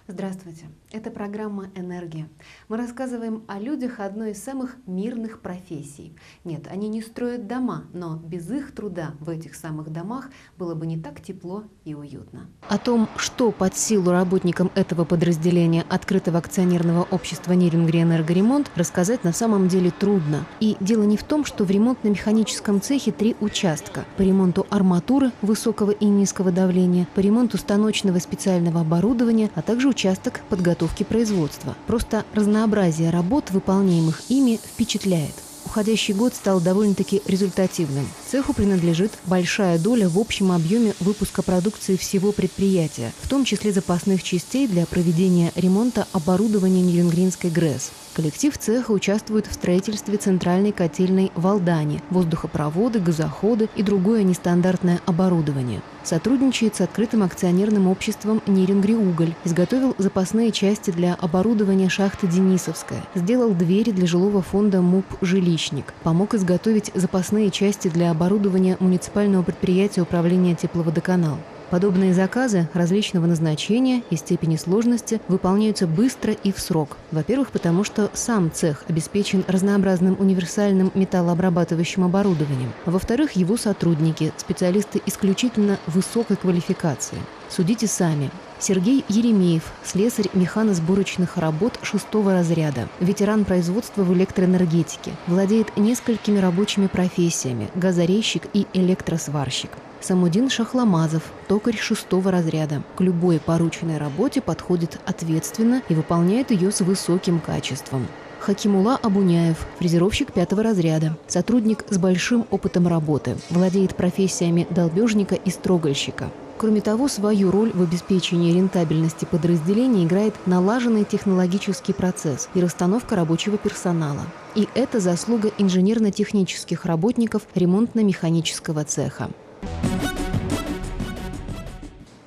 Здравствуйте! Это программа «Энергия». Мы рассказываем о людях одной из самых мирных профессий. Нет, они не строят дома, но без их труда в этих самых домах было бы не так тепло и уютно. О том, что под силу работникам этого подразделения открытого акционерного общества «Нейрингри Энергоремонт», рассказать на самом деле трудно. И дело не в том, что в ремонтно-механическом цехе 3 участка: по ремонту арматуры высокого и низкого давления, по ремонту станочного специального оборудования, а также участок подготовки производства. Просто разнообразие работ, выполняемых ими, впечатляет. Уходящий год стал довольно-таки результативным. Цеху принадлежит большая доля в общем объеме выпуска продукции всего предприятия, в том числе запасных частей для проведения ремонта оборудования Нейрингринской ГРЭС. Коллектив цеха участвует в строительстве центральной котельной в Алдане, воздухопроводы, газоходы и другое нестандартное оборудование. Сотрудничает с открытым акционерным обществом «Нейрингри Уголь», изготовил запасные части для оборудования шахты Денисовская, сделал двери для жилого фонда МУП «Жилищник», помог изготовить запасные части для оборудования муниципального предприятия управления тепловодоканал. Подобные заказы различного назначения и степени сложности выполняются быстро и в срок. Во-первых, потому что сам цех обеспечен разнообразным универсальным металлообрабатывающим оборудованием. А во-вторых, его сотрудники – специалисты исключительно высокой квалификации. Судите сами. Сергей Еремеев, слесарь механосборочных работ 6-го разряда, ветеран производства в электроэнергетике, владеет несколькими рабочими профессиями – газорезчик и электросварщик. Самудин Шахламазов, токарь 6-го разряда. К любой порученной работе подходит ответственно и выполняет ее с высоким качеством. Хакимула Абуняев, фрезеровщик 5-го разряда, сотрудник с большим опытом работы, владеет профессиями долбежника и строгольщика. Кроме того, свою роль в обеспечении рентабельности подразделения играет налаженный технологический процесс и расстановка рабочего персонала. И это заслуга инженерно-технических работников ремонтно-механического цеха.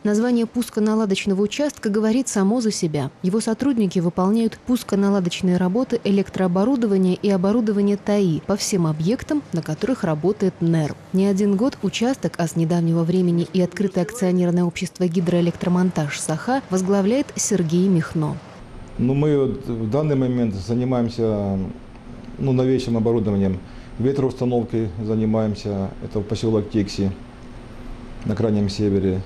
Название пусконаладочного участка говорит само за себя. Его сотрудники выполняют пусконаладочные работы электрооборудования и оборудования ТАИ по всем объектам, на которых работает НЭР. Не один год участок, а с недавнего времени и открытое акционерное общество «Гидроэлектромонтаж» САХА возглавляет Сергей Михно. Мы в данный момент занимаемся новейшим оборудованием. Ветроустановкой занимаемся, это в поселок Текси на Крайнем Севере.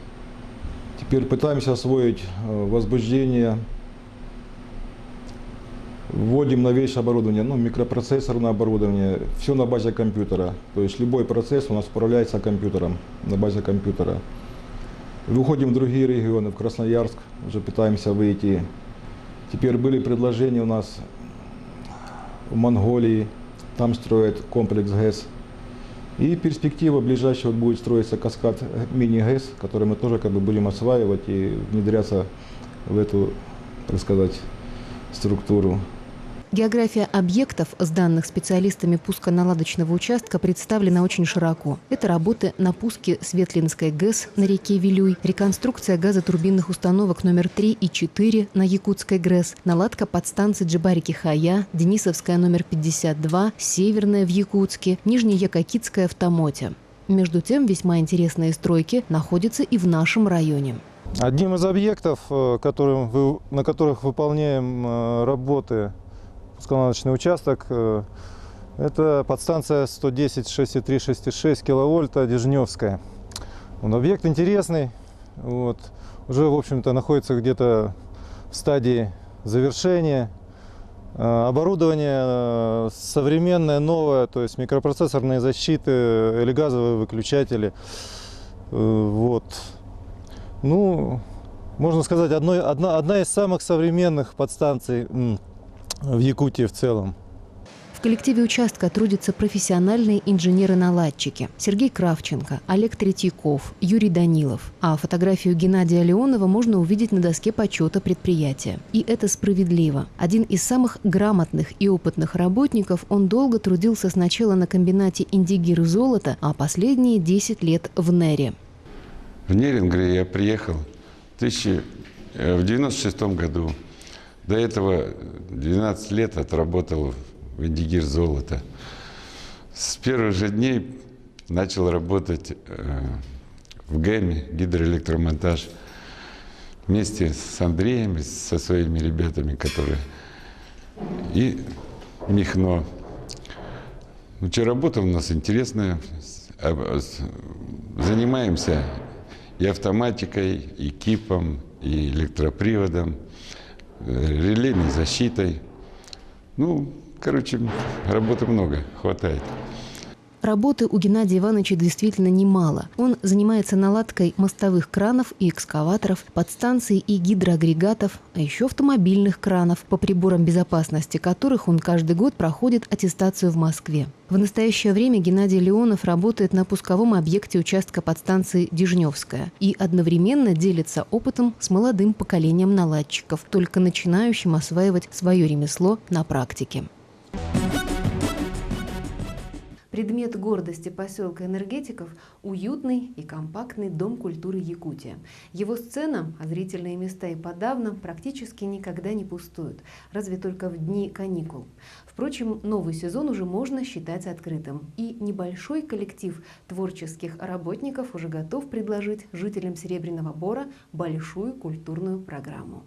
Теперь пытаемся освоить возбуждение, вводим новейшее оборудование, микропроцессорное оборудование, все на базе компьютера. То есть любой процесс у нас управляется компьютером, на базе компьютера. Выходим в другие регионы, в Красноярск, уже пытаемся выйти. Теперь были предложения у нас в Монголии, там строят комплекс ГЭС. И перспектива ближайшего будет строиться каскад мини-ГЭС, который мы тоже будем осваивать и внедряться в эту, так сказать, структуру. География объектов, сданных специалистами пусконаладочного участка, представлена очень широко. Это работы на пуске Светлинской ГЭС на реке Вилюй, реконструкция газотурбинных установок номер 3 и 4 на Якутской ГРЭС, наладка подстанций Джибарики-Хая, Денисовская номер 52, Северная в Якутске, Нижнеякокитская в Тамоте. Между тем, весьма интересные стройки находятся и в нашем районе. Одним из объектов, на которых выполняем работы, пусконаладочный участок, это подстанция 110,6,3,6,6 киловольта Дежневская. Объект интересный, уже, в общем-то, находится где-то в стадии завершения. Оборудование современное, новое, то есть микропроцессорные защиты или газовые выключатели. Можно сказать, одна из самых современных подстанций в Якутии в целом. В коллективе участка трудятся профессиональные инженеры-наладчики: Сергей Кравченко, Олег Третьяков, Юрий Данилов. А фотографию Геннадия Леонова можно увидеть на доске почета предприятия. И это справедливо. Один из самых грамотных и опытных работников, он долго трудился сначала на комбинате «Индигир» золота, а последние 10 лет в НЭРе. В Нейрингри я приехал в 1996 году. До этого 12 лет отработал Вендигир золото. С первых же дней начал работать в ГЭМе, гидроэлектромонтаж, вместе с Андреем, со своими ребятами, которые... И Михно. Работа у нас интересная. Занимаемся и автоматикой, и кипом, и электроприводом, релейной защитой. Работы много, хватает. Работы у Геннадия Ивановича действительно немало. Он занимается наладкой мостовых кранов и экскаваторов, подстанций и гидроагрегатов, а еще автомобильных кранов, по приборам безопасности которых он каждый год проходит аттестацию в Москве. В настоящее время Геннадий Леонов работает на пусковом объекте участка подстанции Дежневская и одновременно делится опытом с молодым поколением наладчиков, только начинающим осваивать свое ремесло на практике. Предмет гордости поселка Энергетиков – уютный и компактный Дом культуры Якутия. Его сцена, а зрительные места и подавно, практически никогда не пустуют, разве только в дни каникул. Впрочем, новый сезон уже можно считать открытым, и небольшой коллектив творческих работников уже готов предложить жителям Серебряного Бора большую культурную программу.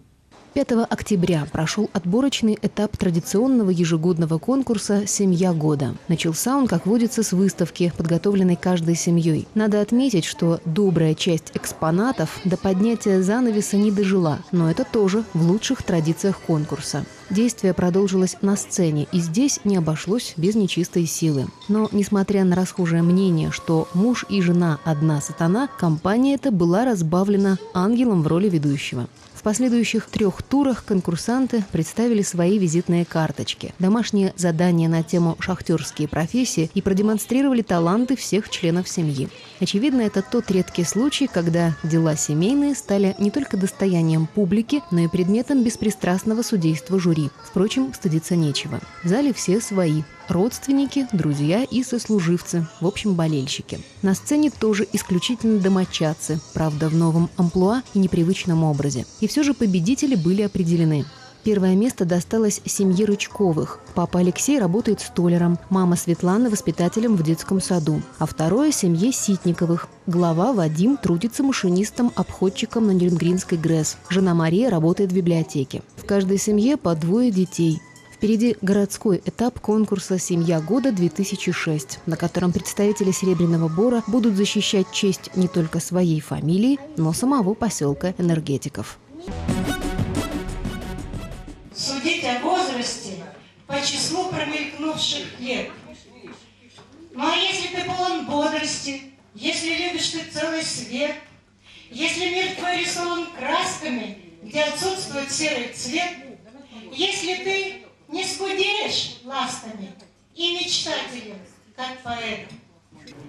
5 октября прошел отборочный этап традиционного ежегодного конкурса «Семья года». Начался он, как водится, с выставки, подготовленной каждой семьей. Надо отметить, что добрая часть экспонатов до поднятия занавеса не дожила, но это тоже в лучших традициях конкурса. Действие продолжилось на сцене, и здесь не обошлось без нечистой силы. Но, несмотря на расхожее мнение, что муж и жена одна сатана, компания эта была разбавлена ангелом в роли ведущего. В последующих 3 турах конкурсанты представили свои визитные карточки, домашние задания на тему «Шахтерские профессии» и продемонстрировали таланты всех членов семьи. Очевидно, это тот редкий случай, когда дела семейные стали не только достоянием публики, но и предметом беспристрастного судейства жюри. Впрочем, стыдиться нечего. В зале все свои. Родственники, друзья и сослуживцы, в общем, болельщики. На сцене тоже исключительно домочадцы, правда, в новом амплуа и непривычном образе. И все же победители были определены. Первое место досталось семье Рычковых. Папа Алексей работает столяром, мама Светлана – воспитателем в детском саду. А второе – семье Ситниковых. Глава Вадим трудится машинистом-обходчиком на Нюрнбергской ГРЭС. Жена Мария работает в библиотеке. В каждой семье по 2 детей. Впереди городской этап конкурса «Семья года-2006», на котором представители Серебряного Бора будут защищать честь не только своей фамилии, но самого поселка Энергетиков. Судить о возрасте по числу промелькнувших лет. Ну а если ты полон бодрости, если любишь ты целый свет, если мир твой рисован красками, где отсутствует серый цвет, если ты не скудеешь ластами и мечтателем, как поэт.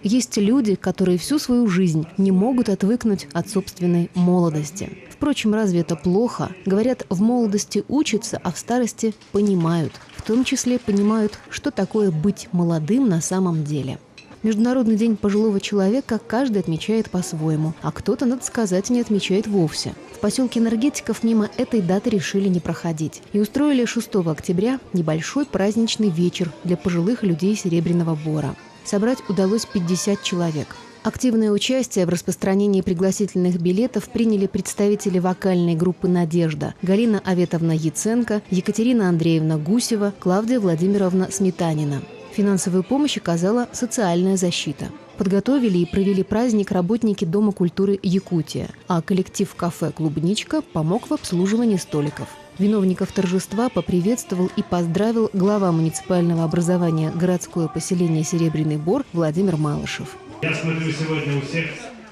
Есть люди, которые всю свою жизнь не могут отвыкнуть от собственной молодости. Впрочем, разве это плохо? Говорят, в молодости учатся, а в старости понимают. В том числе понимают, что такое быть молодым на самом деле. Международный день пожилого человека каждый отмечает по-своему, а кто-то, надо сказать, не отмечает вовсе. В поселке Энергетиков мимо этой даты решили не проходить и устроили 6 октября небольшой праздничный вечер для пожилых людей Серебряного Бора. Собрать удалось 50 человек. Активное участие в распространении пригласительных билетов приняли представители вокальной группы «Надежда» Галина Аветовна Яценко, Екатерина Андреевна Гусева, Клавдия Владимировна Сметанина. Финансовую помощь оказала социальная защита. Подготовили и провели праздник работники Дома культуры Якутия, а коллектив кафе «Клубничка» помог в обслуживании столиков. Виновников торжества поприветствовал и поздравил глава муниципального образования городское поселение Серебряный Бор Владимир Малышев. Я смотрю сегодня у всех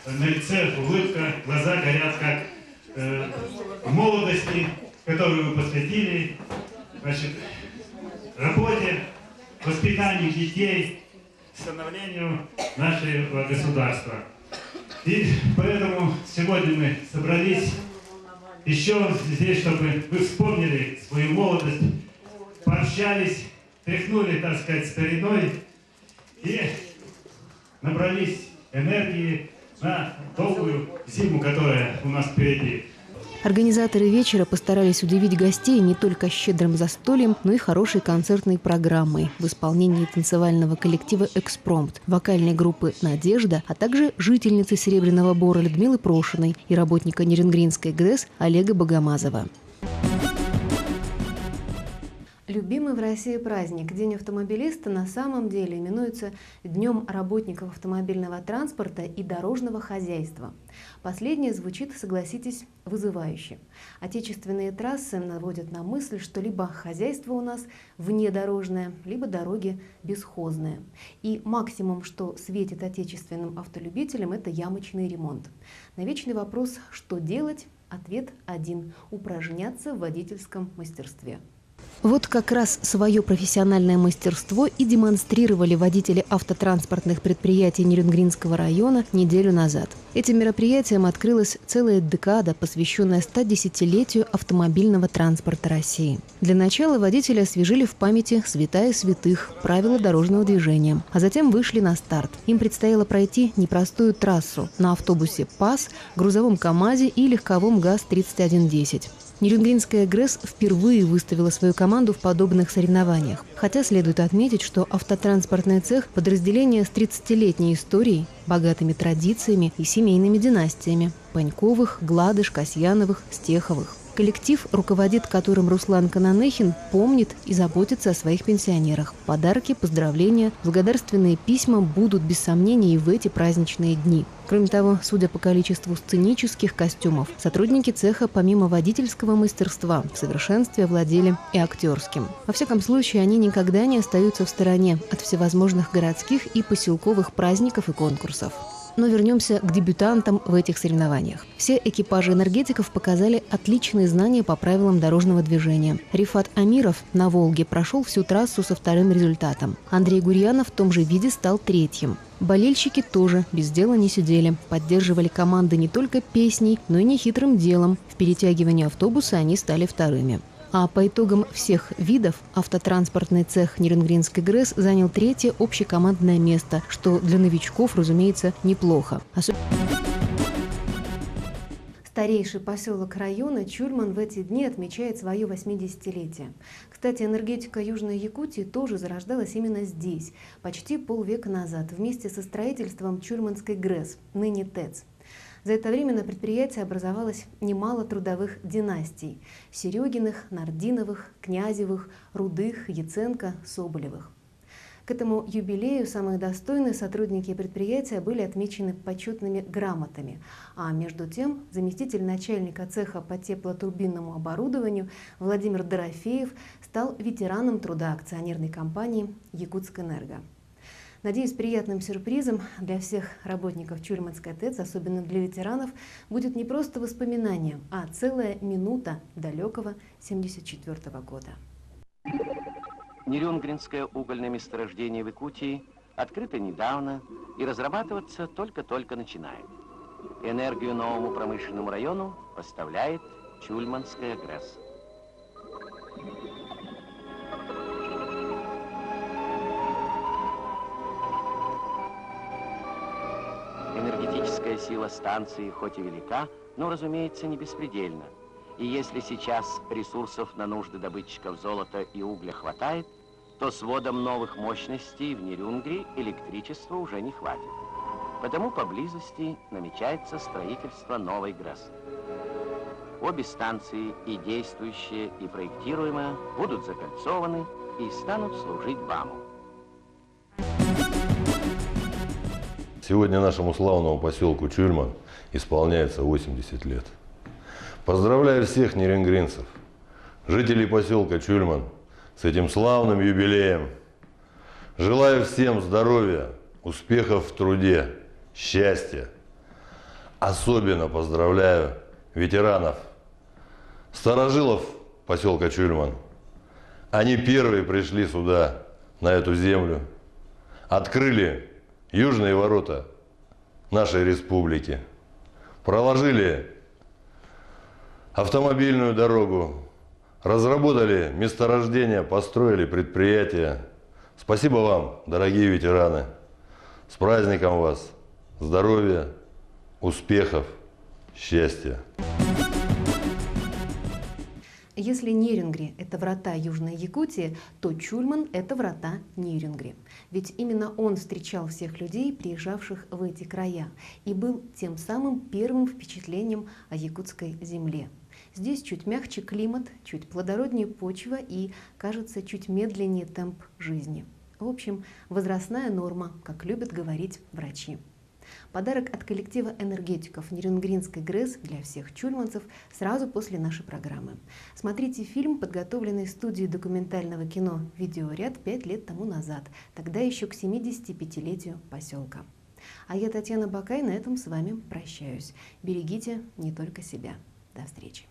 на лице улыбка, глаза горят, как в молодости, которую вы посвятили работе, воспитанию детей, становлению нашего государства. И поэтому сегодня мы собрались еще здесь, чтобы вы вспомнили свою молодость, пообщались, тряхнули, так сказать, стариной и набрались энергии на долгую зиму, которая у нас впереди. Организаторы вечера постарались удивить гостей не только щедрым застольем, но и хорошей концертной программой в исполнении танцевального коллектива «Экспромт», вокальной группы «Надежда», а также жительницы Серебряного Бора Людмилы Прошиной и работника Ниренгринской ГРЭС Олега Богомазова. Любимый в России праздник День автомобилиста на самом деле именуется Днем работников автомобильного транспорта и дорожного хозяйства. Последнее звучит, согласитесь, вызывающе. Отечественные трассы наводят на мысль, что либо хозяйство у нас внедорожное, либо дороги бесхозные. И максимум, что светит отечественным автолюбителям, это ямочный ремонт. На вечный вопрос «что делать?» ответ один – упражняться в водительском мастерстве. Вот как раз свое профессиональное мастерство и демонстрировали водители автотранспортных предприятий Ниренгринского района неделю назад. Этим мероприятием открылась целая декада, посвященная 110-летию автомобильного транспорта России. Для начала водители освежили в памяти святая святых, правила дорожного движения, а затем вышли на старт. Им предстояло пройти непростую трассу на автобусе ПАЗ, грузовом КАМАЗе и легковом ГАЗ-3110. Ниренгринская ГРЭС впервые выставила свою команду в подобных соревнованиях. Хотя следует отметить, что автотранспортный цех – подразделение с 30-летней историей, богатыми традициями и семейными династиями – Паньковых, Гладыш, Касьяновых, Стеховых. Коллектив, руководит которым Руслан Кананехин, помнит и заботится о своих пенсионерах. Подарки, поздравления, благодарственные письма будут без сомнения и в эти праздничные дни. Кроме того, судя по количеству сценических костюмов, сотрудники цеха помимо водительского мастерства в совершенстве овладели и актерским. Во всяком случае, они никогда не остаются в стороне от всевозможных городских и поселковых праздников и конкурсов. Но вернемся к дебютантам в этих соревнованиях. Все экипажи энергетиков показали отличные знания по правилам дорожного движения. Рифат Амиров на «Волге» прошел всю трассу со вторым результатом. Андрей Гурьянов в том же виде стал третьим. Болельщики тоже без дела не сидели. Поддерживали команды не только песней, но и нехитрым делом. В перетягивании автобуса они стали вторыми. А по итогам всех видов автотранспортный цех Ниренгринской ГРЭС занял третье общекомандное место, что для новичков, разумеется, неплохо. Старейший поселок района Чульман в эти дни отмечает свое 80-летие. Кстати, энергетика Южной Якутии тоже зарождалась именно здесь, почти полвека назад, вместе со строительством Чульманской ГРЭС, ныне ТЭЦ. За это время на предприятии образовалось немало трудовых династий – Серегиных, Нардиновых, Князевых, Рудых, Яценко, Соболевых. К этому юбилею самые достойные сотрудники предприятия были отмечены почетными грамотами. А между тем заместитель начальника цеха по теплотурбинному оборудованию Владимир Дорофеев стал ветераном труда акционерной компании «Якутскэнерго». Надеюсь, приятным сюрпризом для всех работников Чульманской ТЭЦ, особенно для ветеранов, будет не просто воспоминание, а целая минута далекого 1974 года. Нерюнгринское угольное месторождение в Якутии открыто недавно и разрабатываться только-только начинает. Энергию новому промышленному району поставляет Чульманская ГРЭС. Энергетическая сила станции хоть и велика, но, разумеется, не беспредельна. И если сейчас ресурсов на нужды добытчиков золота и угля хватает, то с вводом новых мощностей в Нерюнгри электричества уже не хватит. Потому поблизости намечается строительство новой ГРЭС. Обе станции, и действующая, и проектируемая, будут закольцованы и станут служить БАМу. Сегодня нашему славному поселку Чульман исполняется 80 лет. Поздравляю всех неренгринцев, жителей поселка Чульман, с этим славным юбилеем. Желаю всем здоровья, успехов в труде, счастья. Особенно поздравляю ветеранов, старожилов поселка Чульман. Они первые пришли сюда, на эту землю, открыли южные ворота нашей республики, проложили автомобильную дорогу, разработали месторождения, построили предприятия. Спасибо вам, дорогие ветераны. С праздником вас! Здоровья, успехов, счастья! Если Нерюнгри – это врата Южной Якутии, то Чульман – это врата Нерюнгри. Ведь именно он встречал всех людей, приезжавших в эти края, и был тем самым первым впечатлением о якутской земле. Здесь чуть мягче климат, чуть плодороднее почва и, кажется, чуть медленнее темп жизни. В общем, возрастная норма, как любят говорить врачи. Подарок от коллектива энергетиков Нерюнгринской ГРЭС для всех чульманцев сразу после нашей программы. Смотрите фильм, подготовленный студией документального кино «Видеоряд» 5 лет тому назад, тогда еще к 75-летию поселка. А я, Татьяна Бакай, на этом с вами прощаюсь. Берегите не только себя. До встречи.